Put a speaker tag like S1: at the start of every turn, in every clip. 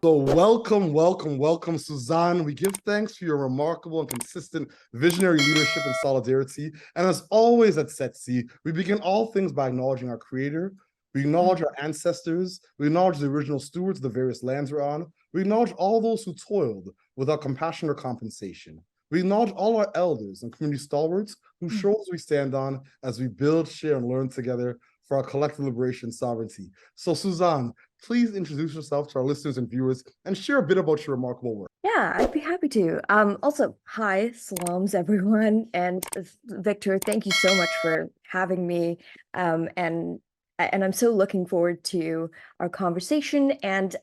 S1: So welcome, Suzanne. We give thanks for your remarkable and consistent visionary leadership and solidarity. And as always at Setsi, we begin all things by acknowledging our creator. We acknowledge our ancestors. We acknowledge the original stewards of the various lands we're on. We acknowledge all those who toiled without compassion or compensation. We acknowledge all our elders and community stalwarts whose shoulders we stand on as we build, share, and learn together for our collective liberation and sovereignty. So, Suzanne, please introduce yourself to our listeners and viewers and share a bit about your remarkable work.
S2: Yeah, I'd be happy to. Also, hi, salams, everyone. And Victor, thank you so much for having me. And I'm so looking forward to our conversation and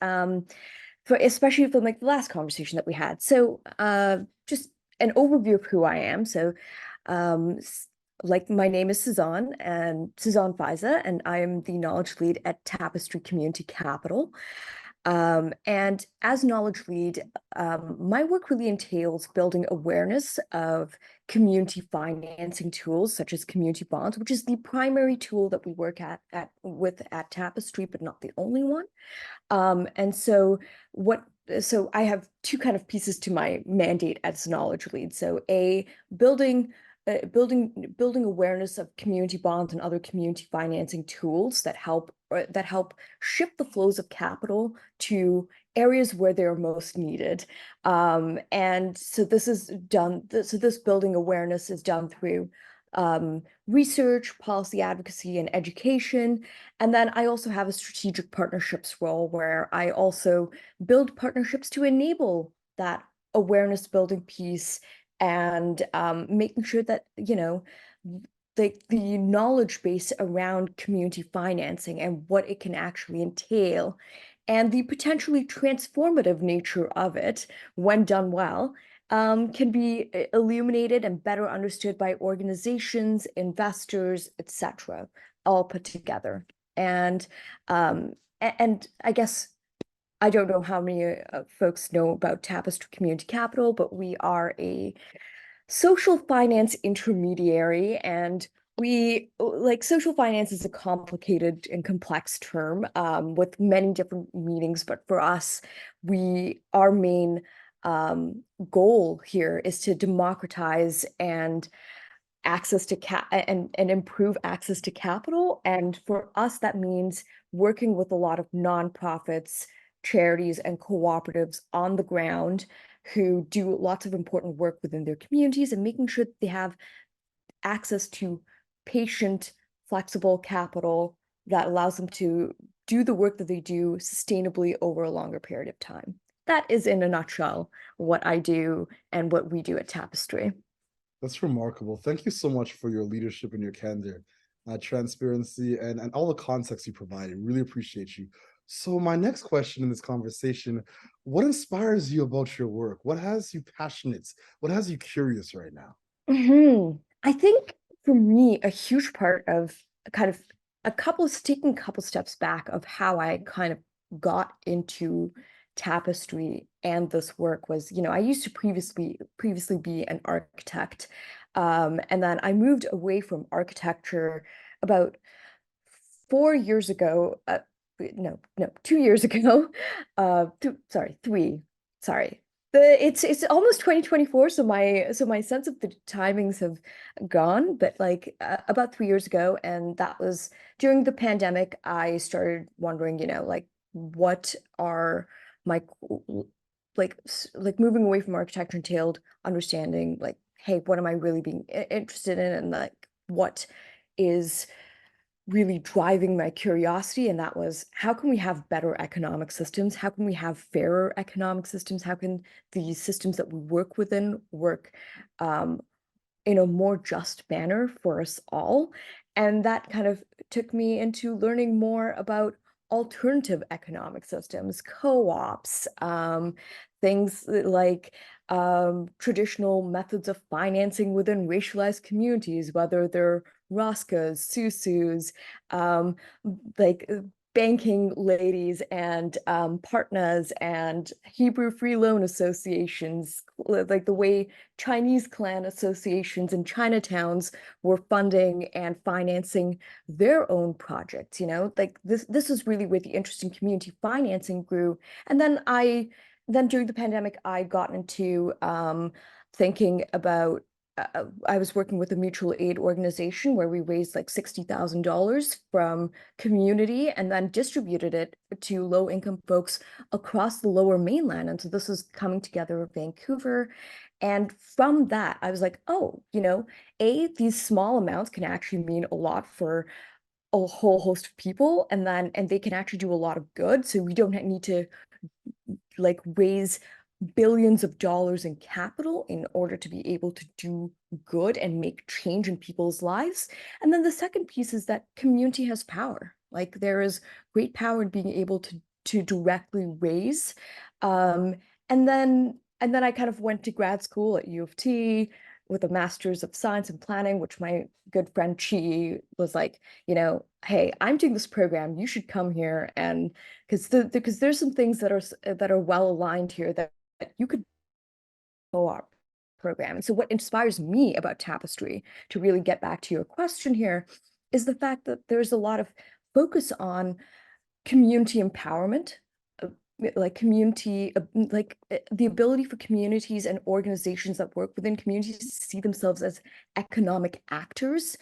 S2: for especially from like the last conversation that we had. So just an overview of who I am. So like my name is Suzanne and Suzanne Faiza, and I am the knowledge lead at Tapestry Community Capital. And as knowledge lead, my work really entails building awareness of community financing tools such as community bonds, which is the primary tool that we work with at Tapestry, but not the only one. And so I have two kind of pieces to my mandate as knowledge lead. So building building awareness of community bonds and other community financing tools that help shift the flows of capital to areas where they're most needed. And so this building awareness is done through research, policy advocacy, and education. And then I also have a strategic partnerships role where I also build partnerships to enable that awareness building piece and making sure that, the knowledge base around community financing and what it can actually entail and the potentially transformative nature of it when done well can be illuminated and better understood by organizations, investors, etc., all put together. And I guess I don't know how many folks know about Tapestry Community Capital, but we are a social finance intermediary, and social finance is a complicated and complex term with many different meanings. But for us, our main goal here is to democratize and improve access to capital. And for us, that means working with a lot of nonprofits, charities, and cooperatives on the ground who do lots of important work within their communities and making sure that they have access to patient, flexible capital that allows them to do the work that they do sustainably over a longer period of time. That is, in a nutshell, what I do and what we do at Tapestry.
S1: That's remarkable. Thank you so much for your leadership and your candor, transparency, and all the context you provided. Really appreciate you. So my next question in this conversation, what inspires you about your work? What has you passionate? What has you curious right now?
S2: I think for me, a huge part of kind of taking a couple steps back of how I kind of got into tapestry and this work was, I used to previously be an architect. And then I moved away from architecture about 4 years ago. No, 2 years ago. Three. Sorry. It's almost 2024, so my sense of the timings have gone, but like about 3 years ago, and that was during the pandemic. I started wondering, like what are my moving away from architecture entailed understanding like, hey, what am I really being interested in, and like what is really driving my curiosity. And that was, how can we have better economic systems? How can we have fairer economic systems? How can the systems that we work within work in a more just manner for us all? And that kind of took me into learning more about alternative economic systems, co-ops, things like traditional methods of financing within racialized communities, whether they're Roscas, Susus, like banking ladies and partners and Hebrew Free Loan Associations, like the way Chinese clan associations and Chinatowns were funding and financing their own projects, like this is really where the interest in community financing grew. And then during the pandemic, I got into thinking about I was working with a mutual aid organization where we raised like $60,000 from community and then distributed it to low-income folks across the Lower Mainland. And so this was coming together with Vancouver. And from that, I was like, oh, these small amounts can actually mean a lot for a whole host of people, and they can actually do a lot of good. So we don't need to like raise billions of dollars in capital in order to be able to do good and make change in people's lives. And then the second piece is that community has power. Like there is great power in being able to directly raise. And then I kind of went to grad school at U of T with a master's of science and planning, which my good friend Chi was like, hey, I'm doing this program, you should come here. And because there's some things that are well aligned here that you could co-op program. And so what inspires me about Tapestry, to really get back to your question here, is the fact that there's a lot of focus on community empowerment, like community, the ability for communities and organizations that work within communities to see themselves as economic actors,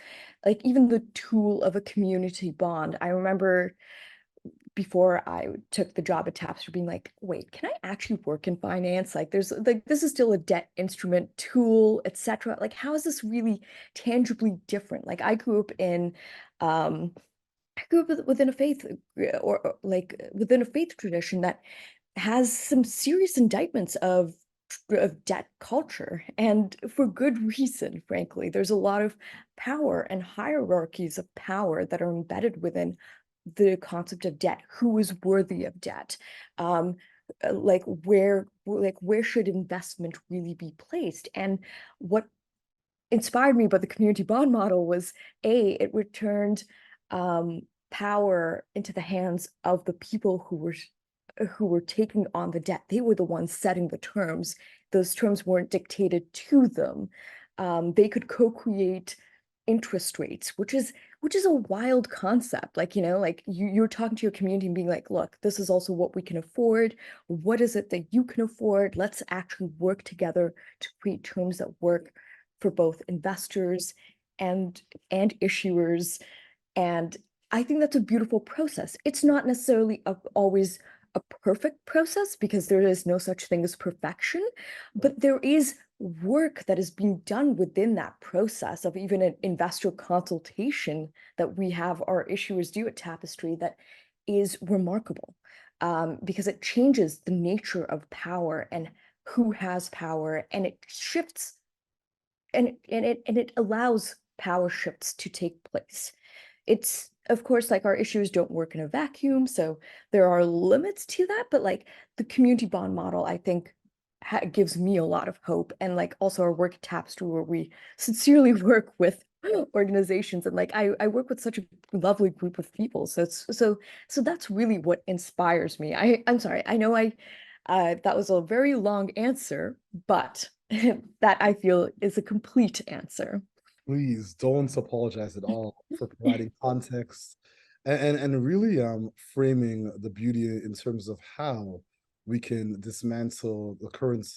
S2: like even the tool of a community bond. I remember before I took the job at Tapestry being like, wait, can I actually work in finance? Like this is still a debt instrument tool, etc. Like, how is this really tangibly different? Like I grew up within a faith like within a faith tradition that has some serious indictments of debt culture, and for good reason. Frankly, there's a lot of power and hierarchies of power that are embedded within the concept of debt. Who is worthy of debt? Where should investment really be placed? And what inspired me about the community bond model was it returned power into the hands of the people who were taking on the debt. They were the ones setting the terms. Those terms weren't dictated to them. They could co-create interest rates, which is a wild concept. Like, you're talking to your community and being like, look, this is also what we can afford. What is it that you can afford? Let's actually work together to create terms that work for both investors and issuers. And I think that's a beautiful process. It's not necessarily always a perfect process, because there is no such thing as perfection, but there is work that is being done within that process of even an investor consultation that we have our issuers do at Tapestry that is remarkable, because it changes the nature of power and who has power, and it shifts and it allows power shifts to take place. It's, of course, like our issues don't work in a vacuum, so there are limits to that, but like the community bond model, I think gives me a lot of hope. And like also our work at Tapestry, where we sincerely work with organizations, and like I work with such a lovely group of people. So that's really what inspires me. I'm sorry, I know that was a very long answer, but that I feel is a complete answer.
S1: Please don't apologize at all for providing context and really framing the beauty in terms of how we can dismantle the current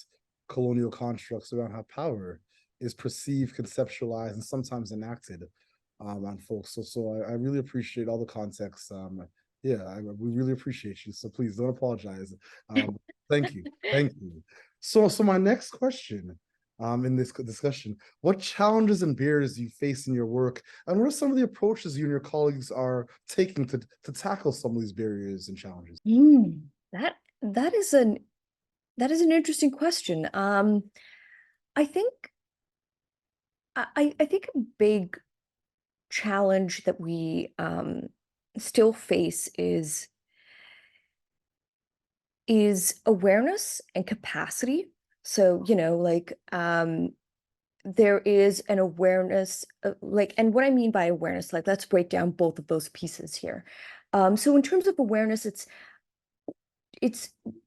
S1: colonial constructs around how power is perceived, conceptualized, and sometimes enacted on folks. So I really appreciate all the context. We really appreciate you. So please don't apologize. Thank you. Thank you. So my next question in this discussion, what challenges and barriers do you face in your work, and what are some of the approaches you and your colleagues are taking to tackle some of these barriers and challenges?
S2: That that is an interesting question. I think I think a big challenge that we still face is awareness and capacity. So, there is an awareness, and what I mean by awareness, like let's break down both of those pieces here. So in terms of awareness, it's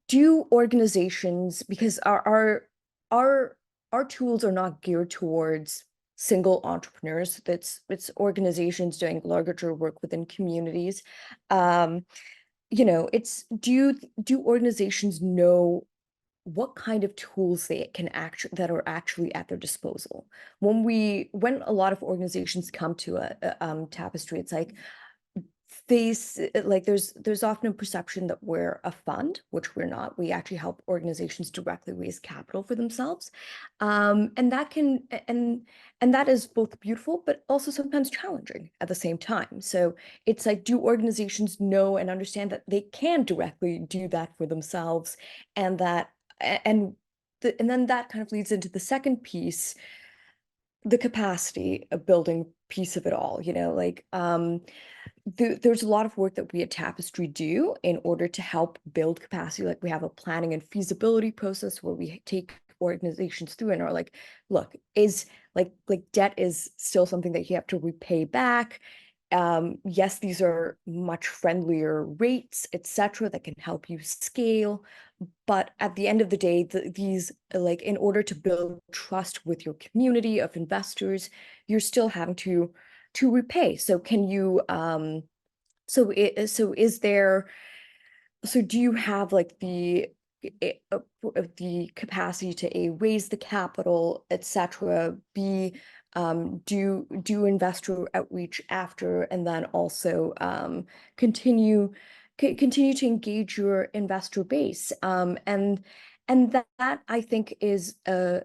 S2: do organizations, because our our tools are not geared towards single entrepreneurs. It's organizations doing larger work within communities. Um, it's do organizations know what kind of tools they can actually that are actually at their disposal? When a lot of organizations come to Tapestry, it's like there's often a perception that we're a fund, which we're not. We actually help organizations directly raise capital for themselves, and that is both beautiful but also sometimes challenging at the same time. So it's like, do organizations know and understand that they can directly do that for themselves, and and then that kind of leads into the second piece, the capacity of building piece of it all. There's a lot of work that we at Tapestry do in order to help build capacity. Like, we have a planning and feasibility process where we take organizations through and are like, look, is debt is still something that you have to repay back. Yes, these are much friendlier rates, etc., that can help you scale. But at the end of the day, these, like, in order to build trust with your community of investors, you're still having to repay. So can you so is there so do you have like the capacity to raise the capital, etc., b do investor outreach after, and then also continue to engage your investor base, and that I think is a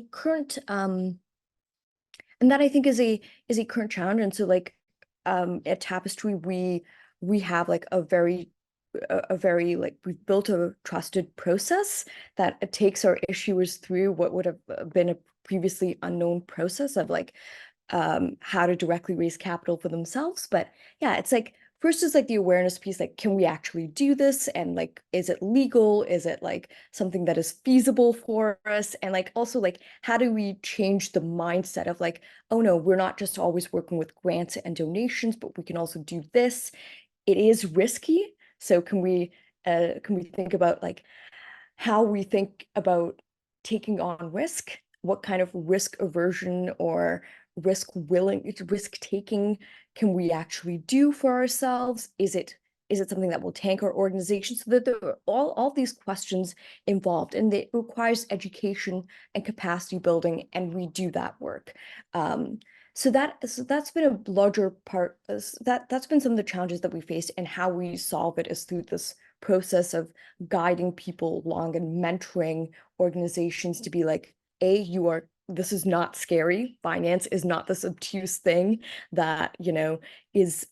S2: current and that I think is a current challenge. And so, like, at Tapestry, we have like a very, like, we've built a trusted process that it takes our issuers through what would have been a previously unknown process of, like, how to directly raise capital for themselves. But yeah, it's like, first is like the awareness piece, like, can we actually do this? And like, is it legal? Is it like something that is feasible for us? And like, also, like, how do we change the mindset of like, oh no, we're not just always working with grants and donations, but we can also do this. It is risky. So can we think about like how we think about taking on risk? What kind of risk aversion or risk taking can we actually do for ourselves? Is it something that will tank our organization? So that there are all these questions involved, and it requires education and capacity building, and we do that work. So that's been a larger part. That's been some of the challenges that we faced, and how we solve it is through this process of guiding people along and mentoring organizations to be like, this is not scary. Finance is not this obtuse thing that, is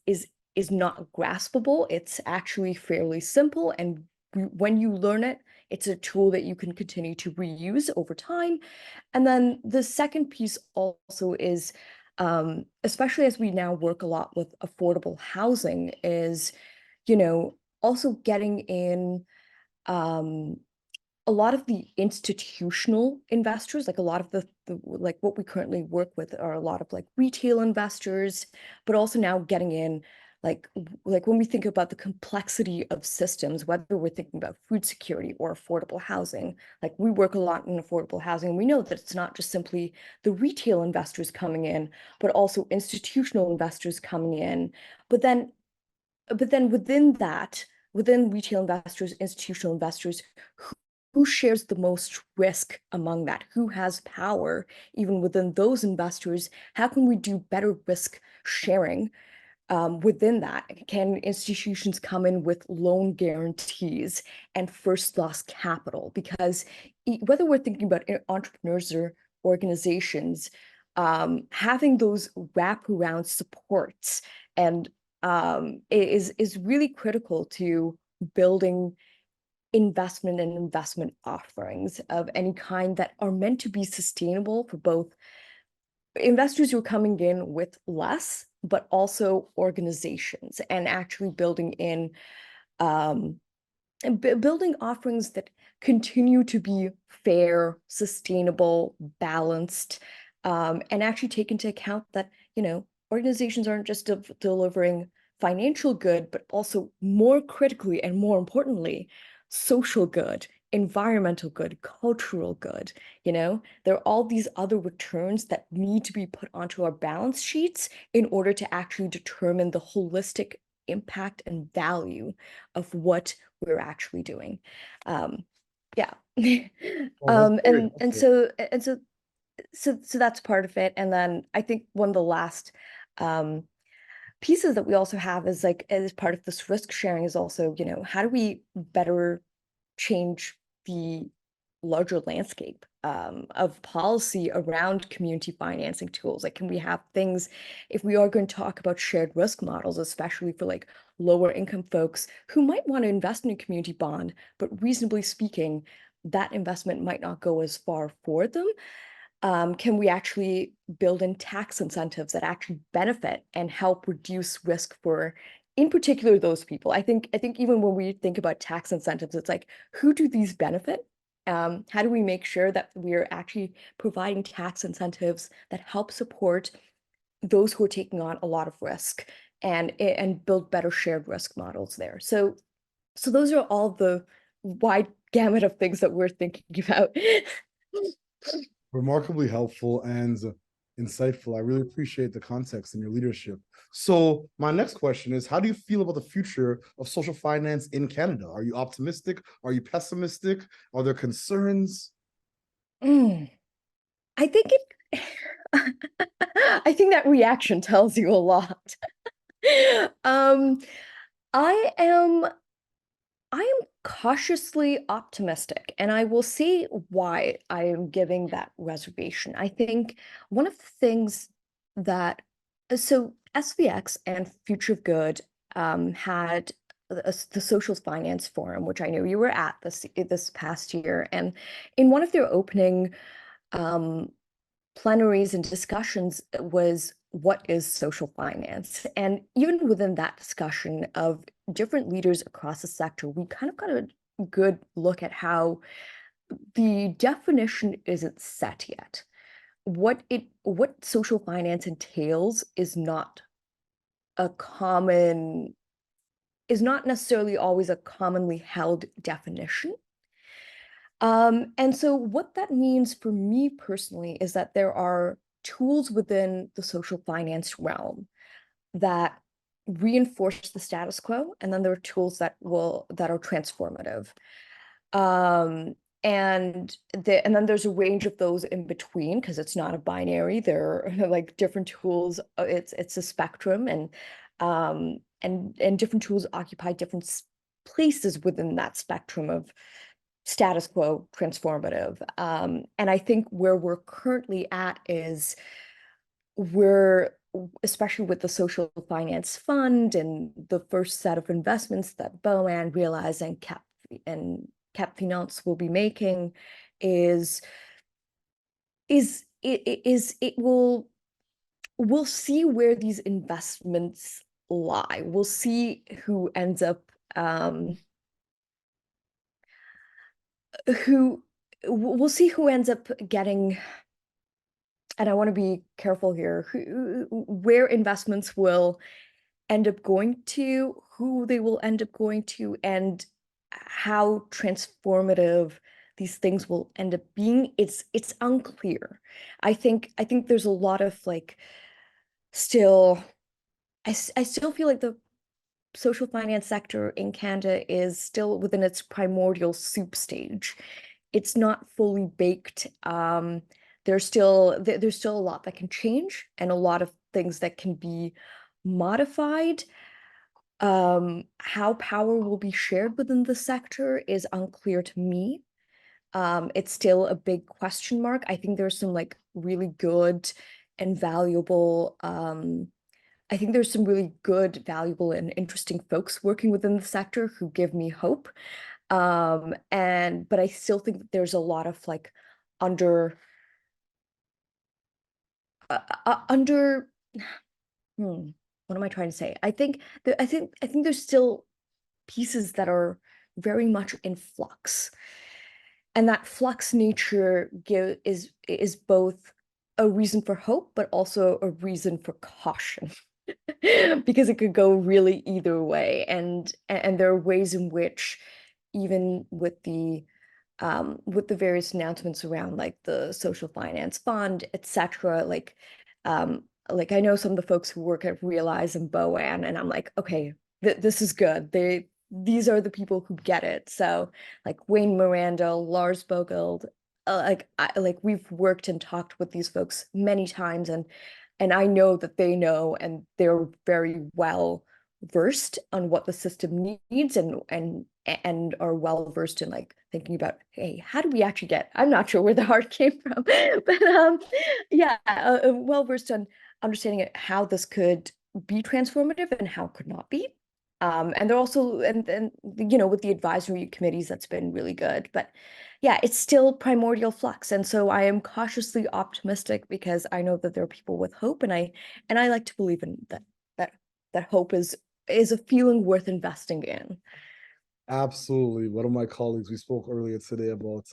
S2: not graspable. It's actually fairly simple. And when you learn it, it's a tool that you can continue to reuse over time. And then the second piece also is, especially as we now work a lot with affordable housing, is, also getting in um, a lot of the institutional investors. Like, a lot of like what we currently work with are a lot of like retail investors, but also now getting in like when we think about the complexity of systems, whether we're thinking about food security or affordable housing. Like, we work a lot in affordable housing, and we know that it's not just simply the retail investors coming in, but also institutional investors coming in. But then within that, within retail investors, institutional investors, who shares the most risk among that? Who has power even within those investors? How can we do better risk sharing within that? Can institutions come in with loan guarantees and first loss capital? Because whether we're thinking about entrepreneurs or organizations, having those wraparound supports and is really critical to building investment and investment offerings of any kind that are meant to be sustainable for both investors who are coming in with less, but also organizations, and actually um, building offerings that continue to be fair, sustainable, balanced, and actually take into account that, organizations aren't just delivering financial good, but also more critically and more importantly, social good, environmental good, cultural good. There are all these other returns that need to be put onto our balance sheets in order to actually determine the holistic impact and value of what we're actually doing. Yeah.
S1: Oh, that's very
S2: And
S1: helpful.
S2: so that's part of it. And then I think one of the last um pieces that we also have is like as part of this risk sharing is also, how do we better change the larger landscape of policy around community financing tools? Like, can we have things, if we are going to talk about shared risk models, especially for like lower income folks who might want to invest in a community bond, but reasonably speaking, that investment might not go as far for them. Can we actually build in tax incentives that actually benefit and help reduce risk for, in particular, those people? I think even when we think about tax incentives, it's like, who do these benefit? How do we make sure that we're actually providing tax incentives that help support those who are taking on a lot of risk and build better shared risk models there? So those are all the wide gamut of things that we're thinking about.
S1: Remarkably helpful and insightful. I really appreciate the context and your leadership. So, my next question is, how do you feel about the future of social finance in Canada? Are you optimistic? Are you pessimistic? Are there concerns?
S2: Mm. I think it I think that reaction tells you a lot. Um, I am I am cautiously optimistic, and I will see why I am giving that reservation. I think one of the things that so SVX and Future of Good had the Social Finance Forum, which I know you were at this past year, and in one of their opening um, plenaries and discussions was what is social finance? And even within that discussion of different leaders across the sector, we kind of got a good look at how the definition isn't set yet. What social finance entails a common is not necessarily always a commonly held definition. And so what that means for me personally is that there are tools within the social finance realm that reinforce the status quo, and then there are tools that are transformative. Um, and then there's a range of those in between because it's not a binary. There are like different tools. It's a spectrum, and different tools occupy different places within that spectrum of status quo transformative. And I think where we're currently at is we're, especially with the social finance fund and the first set of investments that BOAN realized and Cap Finance will be making is it will we'll see where these investments lie. We'll see who ends up who we'll see who ends up getting, and I want to be careful here, where investments will end up going to, who they will end up going to, and how transformative these things will end up being. It's unclear. I think there's a lot of like still I still feel like the social finance sector in Canada is still within its primordial soup stage. It's not fully baked. There's still a lot that can change and a lot of things that can be modified. How power will be shared within the sector is unclear to me. It's still a big question mark. I think there's some like really good and valuable I think there's some really good, valuable, and interesting folks working within the sector who give me hope. But I still think that there's a lot of like under under what am I trying to say? I think there's still pieces that are very much in flux. And that flux nature is both a reason for hope, but also a reason for caution. because it could go really either way. And there are ways in which, even with the various announcements around like the social finance fund, etc. Like I know some of the folks who work at Realize and Boan, and I'm like, okay, this is good. These are the people who get it. So like Wayne Miranda, Lars Bogold, like we've worked and talked with these folks many times, and I know that they know, and they're very well versed on what the system needs, and are well versed in like thinking about, hey, how do we actually get, I'm not sure where the heart came from, but yeah, well versed on understanding how this could be transformative and how it could not be. And they're also, and with the advisory committees, that's been really good. But yeah, it's still primordial flux. And so I am cautiously optimistic because I know that there are people with hope, and I like to believe in that hope is a feeling worth investing in.
S1: Absolutely. One of my colleagues, we spoke earlier today about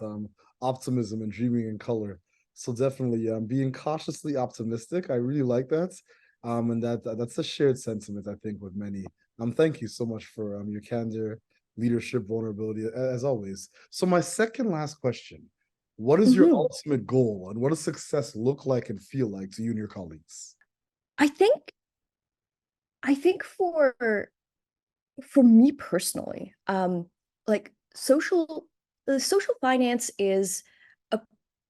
S1: optimism and dreaming in color. So definitely being cautiously optimistic. I really like that. And that's a shared sentiment, I think, with many. Thank you so much for your candor, leadership, vulnerability, as always. So my second last question, what is your
S2: Mhm.
S1: ultimate goal, and what does success look like and feel like to you and your colleagues?
S2: I think I think for me personally, like social finance a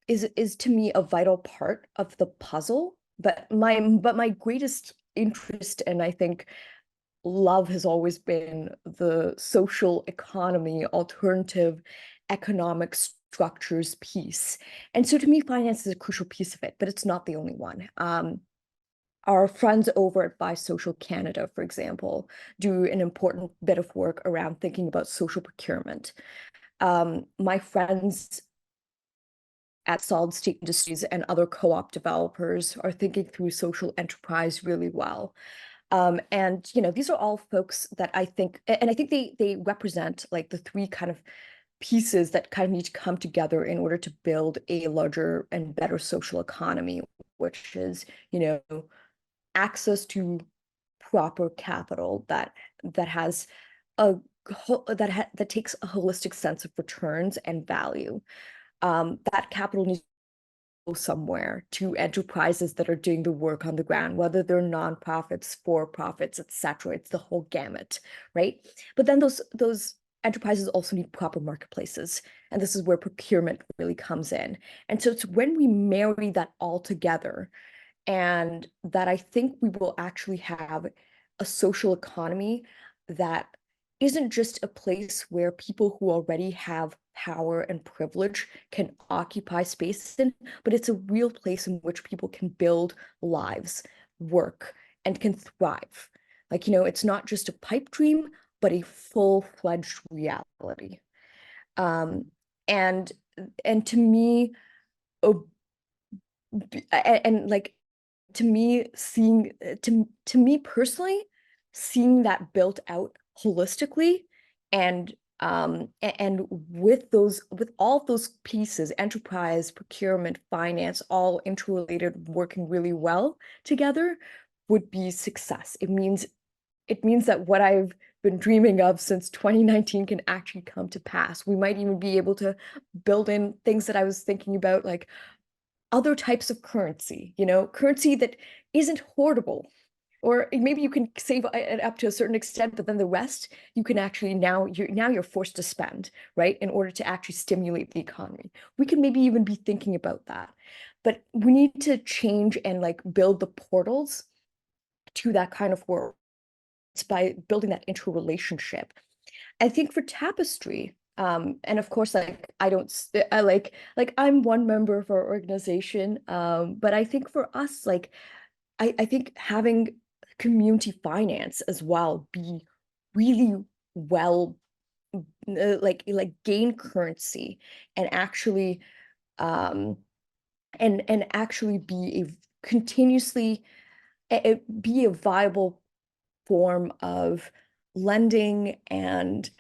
S2: is to me a vital part of the puzzle, but my greatest interest, and I think love, has always been the social economy, alternative economic structures piece. And so to me, finance is a crucial piece of it, but it's not the only one. Our friends over at Buy Social Canada, for example, do an important bit of work around thinking about social procurement. My friends at Solid State Industries and other co-op developers are thinking through social enterprise really well. And these are all folks that I think, and I think they represent like the three kind of pieces that kind of need to come together in order to build a larger and better social economy, which is, access to proper capital that has a that takes a holistic sense of returns and value. That capital needs to go somewhere to enterprises that are doing the work on the ground, whether they're nonprofits, for profits, etc. It's the whole gamut, right? But then those enterprises also need proper marketplaces, and this is where procurement really comes in. And so it's when we marry that all together, and that I think we will actually have a social economy that isn't just a place where people who already have power and privilege can occupy space in, but it's a real place in which people can build lives, work, and can thrive. Like, it's not just a pipe dream, but a full-fledged reality. Um, and and to me, oh, and like to me, to me personally, seeing that built out holistically, and with all of those pieces, enterprise, procurement, finance, all interrelated, working really well together, would be success. It means that what I've been dreaming of since 2019 can actually come to pass. We might even be able to build in things that I was thinking about, like other types of currency, currency that isn't hoardable. Or maybe you can save it up to a certain extent, but then the rest you can actually, now you're forced to spend, right, in order to actually stimulate the economy. We can maybe even be thinking about that. But we need to change and like build the portals to that kind of world. It's by building that interrelationship. I think for Tapestry, and of course, like I don't, I like I'm one member of our organization, but I think for us, like I think having community finance as well be really well, like gain currency, and actually, um, and actually be a continuously be a viable form of lending and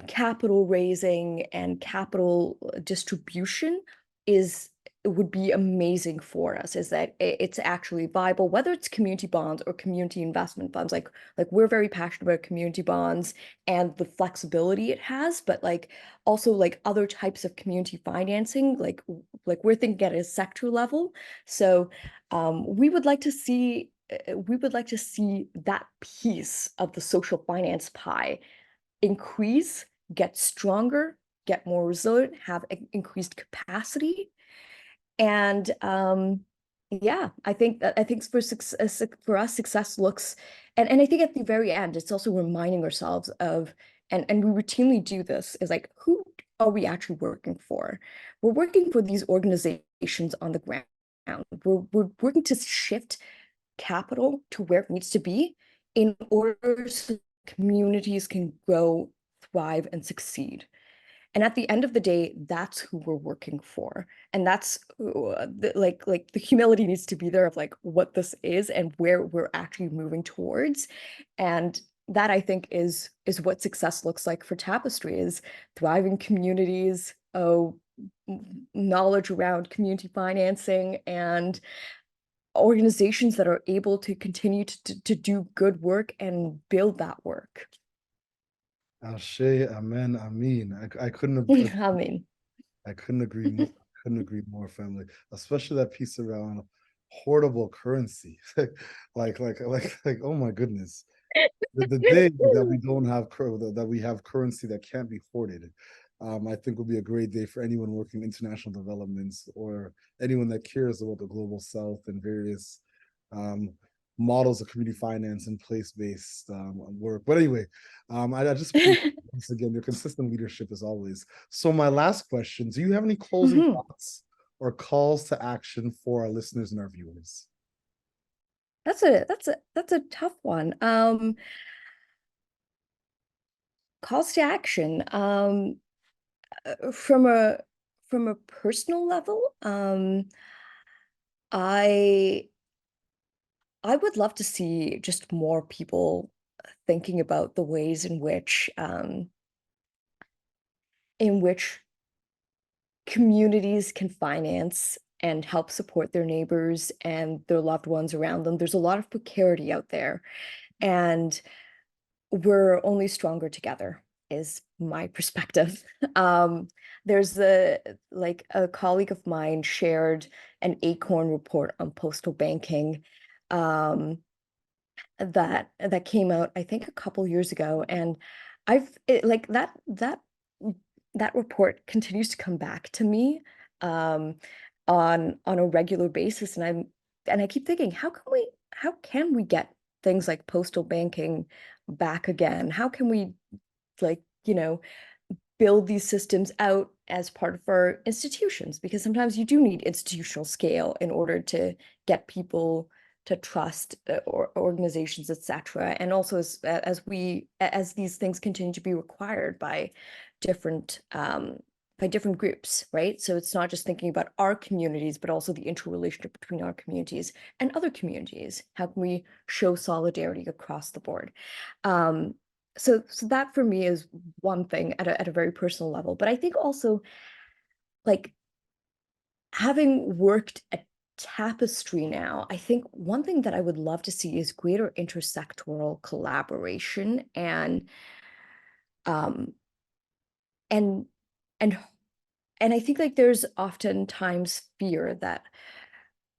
S2: capital raising and capital distribution is it would be amazing for us is that it's actually viable, whether it's community bonds or community investment funds. Like we're very passionate about community bonds and the flexibility it has, but like also like other types of community financing, like we're thinking at a sector level. So we would like to see that piece of the social finance pie increase, get stronger, get more resilient, have increased capacity. And yeah, I think for success, for us, success looks, and I think at the very end, it's also reminding ourselves of, and we routinely do this, is like, who are we actually working for? We're working for these organizations on the ground. We're working to shift capital to where it needs to be in order so communities can grow, thrive, and succeed. And at the end of the day, that's who we're working for. And that's like the humility needs to be there of like what this is and where we're actually moving towards. And that I think is what success looks like for Tapestry, is thriving communities, knowledge around community financing, and organizations that are able to continue to do good work and build that work.
S1: Ashe, amen, amen. I couldn't have,
S2: I mean,
S1: I couldn't agree more. Couldn't agree more, family. Especially that piece around hoardable currency. Oh my goodness. The day that we don't have that we have currency that can't be hoarded, I think will be a great day for anyone working international developments or anyone that cares about the global south and various um, models of community finance and place-based work. But anyway, I just appreciate once again your consistent leadership as always. So my last question: do you have any closing
S2: Mhm.
S1: thoughts or calls to action for our listeners and our viewers?
S2: That's a tough one. Calls to action. From a personal level, I I would love to see just more people thinking about the ways in which communities can finance and help support their neighbors and their loved ones around them. There's a lot of precarity out there, and we're only stronger together, is my perspective. There's a colleague of mine shared an Acorn report on postal banking, um, that came out, I think, a couple years ago, and like that report continues to come back to me um, on a regular basis, and I keep thinking, how can we get things like postal banking back again? How can we, like, build these systems out as part of our institutions? Because sometimes you do need institutional scale in order to get people to trust or organizations, etc. And also as these things continue to be required by different groups, right? So it's not just thinking about our communities, but also the interrelationship between our communities and other communities. How can we show solidarity across the board? Um, so that for me is one thing at a very personal level. But I think also, like, having worked at Tapestry now, I think one thing that I would love to see is greater intersectoral collaboration um and and and I think like there's oftentimes fear that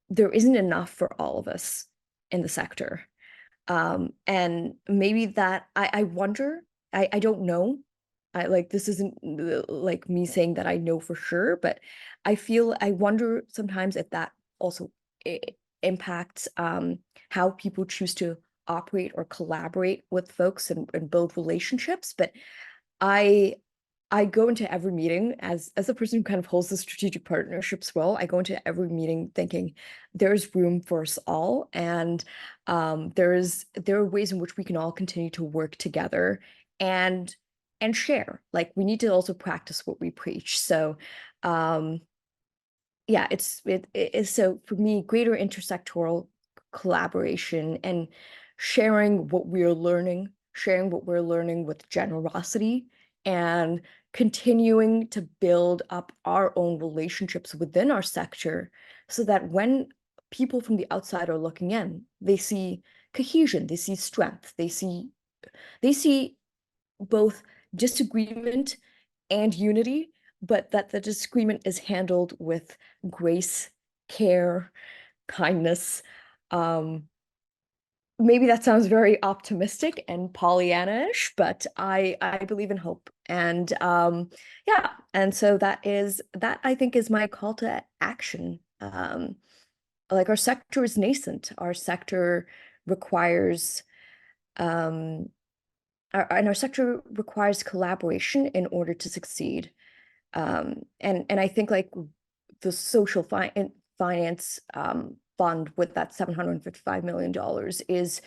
S2: there isn't enough for all of us in the sector. And maybe that I wonder, I don't know. I like this isn't like me saying that I know for sure, but I wonder sometimes if that also impacts how people choose to operate or collaborate with folks and build relationships. But I I go into every meeting as a person who kind of holds the strategic partnerships role. I go into every meeting thinking there's room for us all, and there are ways in which we can all continue to work together and share. Like, we need to also practice what we preach. So um, yeah, it is, so for me, greater intersectoral collaboration and sharing what we're learning with generosity, and continuing to build up our own relationships within our sector so that when people from the outside are looking in, they see cohesion, they see strength, they see both disagreement and unity, but that the disagreement is handled with grace, care, kindness. Maybe that sounds very optimistic and Pollyanna-ish, but I believe in hope. And yeah, and so that I think is my call to action. Like our sector is nascent. Our sector requires and our sector requires collaboration in order to succeed. And I think like the social finance fund with that $755 million is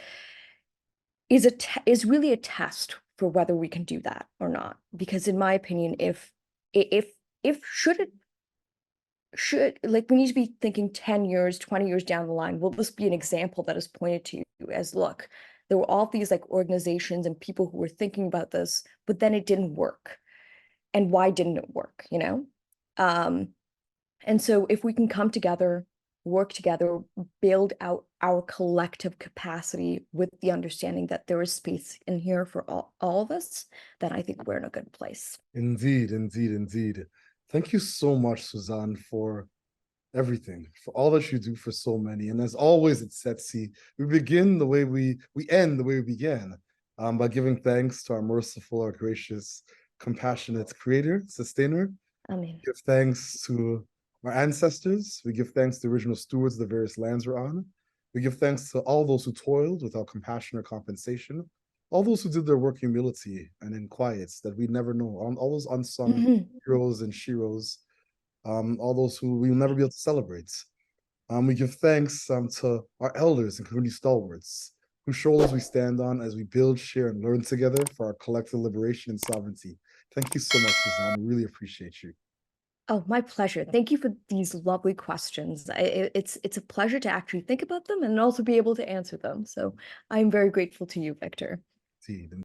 S2: really a test for whether we can do that or not. Because in my opinion, if should like we need to be thinking 10 years, 20 years down the line, will this be an example that is pointed to as, look, there were all these like organizations and people who were thinking about this, but then it didn't work. And why didn't it work, you know? And so if we can come together, work together, build out our collective capacity with the understanding that there is space in here for all of us, then I think we're in a good place.
S1: Indeed, indeed, indeed. Thank you so much, Suzanne, for everything, for all that you do for so many. And as always at Setsi, we begin the way we end the way we began, by giving thanks to our merciful, our gracious, compassionate creator, sustainer.
S2: Amen.
S1: Give thanks to our ancestors. We give thanks to the original stewards of the various lands we're on. We give thanks to all those who toiled without compassion or compensation, all those who did their work in humility and in quiets that we never know, all those unsung heroes and sheroes, all those who we will never be able to celebrate. We give thanks to our elders and community stalwarts, whose shoulders we stand on as we build, share, and learn together for our collective liberation and sovereignty. Thank you so much, Suzanne. We really appreciate you.
S2: Oh, my pleasure. Thank you for these lovely questions. It's a pleasure to actually think about them and also be able to answer them. So I'm very grateful to you, Victor.
S1: Indeed.